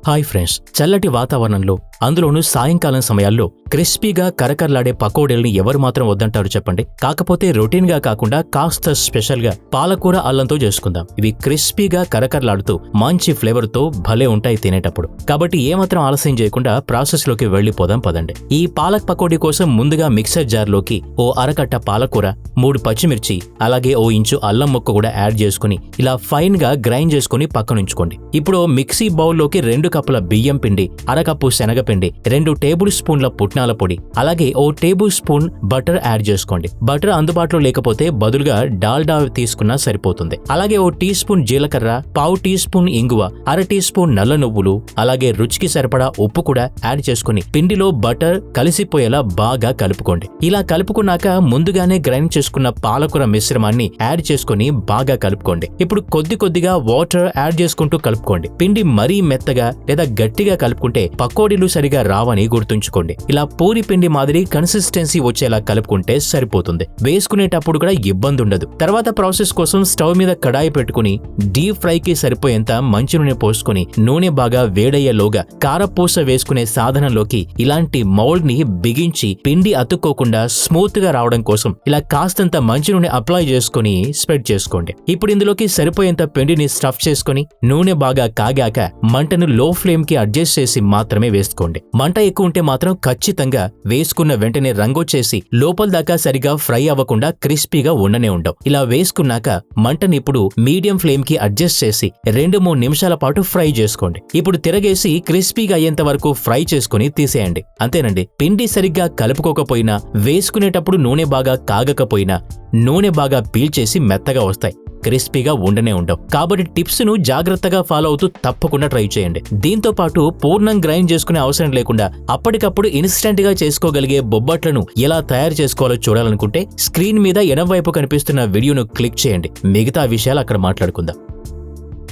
Hi friends, చల్లటి వాతావరణంలో అందులోనూ సాయంకాలం సమయాల్లో క్రిస్పీగా కరకరలాడే పకోడీల్ని ఎవరు మాత్రం వద్దంటారు చెప్పండి. కాకపోతే రొటీన్ గా కాకుండా కాస్త స్పెషల్ గా పాలకూర అల్లంతో చేసుకుందాం. ఇవి క్రిస్పీగా కరకరలాడుతూ మంచి ఫ్లేవర్ తో భలే ఉంటాయి తినేటప్పుడు. కాబట్టి ఏమాత్రం ఆలస్యం చేయకుండా ప్రాసెస్ లోకి వెళ్లిపోదాం పదండి. ఈ పాలక్ పకోడీ కోసం ముందుగా మిక్సర్ జార్ లోకి ఓ అరకట్ట పాలకూర, 3 పచ్చిమిర్చి, అలాగే ఓ ఇంచు అల్లం ముక్క కూడా యాడ్ చేసుకుని ఇలా ఫైన్ గా గ్రైండ్ చేసుకుని పక్కనుంచుకోండి. ఇప్పుడు మిక్సీ బౌల్లోకి 2 కప్పుల బియ్యం పిండి, అరకప్పు శనగపిండి, 2 టేబుల్ స్పూన్ల పుట్నాల పొడి, అలాగే ఓ టేబుల్ స్పూన్ బటర్ యాడ్ చేసుకోండి. బటర్ అందుబాటులో లేకపోతే బదులుగా డాల్డా తీసుకున్నా సరిపోతుంది. అలాగే ఓ టీ స్పూన్ జీలకర్ర, పావు టీ స్పూన్ ఇంగువ, అర టీ స్పూన్ నల్ల నువ్వులు, అలాగే రుచికి సరిపడా ఉప్పు కూడా యాడ్ చేసుకుని పిండిలో బటర్ కలిసిపోయేలా బాగా కలుపుకోండి. ఇలా కలుపుకున్నాక ముందుగానే గ్రైండ్ చేసుకున్న పాలకూర మిశ్రమాన్ని యాడ్ చేసుకుని బాగా కలుపుకోండి. ఇప్పుడు కొద్దిగా వాటర్ యాడ్ చేసుకుంటూ కలుపుకోండి. పిండి మరీ మెత్తగా లేదా గట్టిగా కలుపుకుంటే పకోడీలు సరిగా రావని గుర్తుంచుకోండి. ఇలా పూరి పిండి మాదిరి కన్సిస్టెన్సీ వచ్చేలా కలుపుకుంటే సరిపోతుంది. వేసుకునేటప్పుడు కూడా ఇబ్బంది ఉండదు. తర్వాత ప్రాసెస్ కోసం స్టవ్ మీద కడాయి పెట్టుకుని డీప్ ఫ్రై కి సరిపోయేంత మంచి నూనె పోసుకుని నూనె బాగా వేడయ్యేలోగా కారపూస వేసుకునే సాధనంలోకి ఇలాంటి మౌల్డ్ ని బిగించి పిండి అతుక్కోకుండా స్మూత్ గా రావడం కోసం ఇలా కాస్తంత మంచి నూనె అప్లై చేసుకుని స్ప్రెడ్ చేసుకోండి. ఇప్పుడు ఇందులోకి సరిపోయేంత పిండిని స్టఫ్ చేసుకుని నూనె బాగా కాగాక మంటను లో ఫ్లేమ్ కి అడ్జస్ట్ చేసి మాత్రమే వేసుకోండి. మంట ఎక్కువ ఉంటే మాత్రం ఖచ్చితంగా వేసుకున్న వెంటనే రంగొచ్చేసి లోపల దాకా సరిగా ఫ్రై అవ్వకుండా క్రిస్పీగా ఉండనే ఉండవు. ఇలా వేసుకున్నాక మంటని ఇప్పుడు మీడియం ఫ్లేమ్ కి అడ్జస్ట్ చేసి 2-3 నిమిషాల పాటు ఫ్రై చేసుకోండి. ఇప్పుడు తిరగేసి క్రిస్పీగా అయ్యేంత వరకు ఫ్రై చేసుకుని తీసేయండి. అంతేనండి. పిండి సరిగ్గా కలుపుకోకపోయినా, వేసుకునేటప్పుడు నూనె బాగా కాగకపోయినా నూనె బాగా పీల్చేసి మెత్తగా వస్తాయి. క్రిస్పీగా ఉండనే ఉండవు. కాబట్టి టిప్స్ ను జాగ్రత్తగా ఫాలో అవుతూ తప్పకుండా ట్రై చేయండి. దీంతో పాటు పూర్ణం గ్రైండ్ చేసుకునే అవసరం లేకుండా అప్పటికప్పుడు ఇన్స్టెంట్ గా చేసుకోగలిగే బొబ్బట్లను ఎలా తయారు చేసుకోవాలో చూడాలనుకుంటే స్క్రీన్ మీద ఎడమవైపు కనిపిస్తున్న వీడియోను క్లిక్ చేయండి. మిగతా విషయాలు అక్కడ మాట్లాడుకుందాం.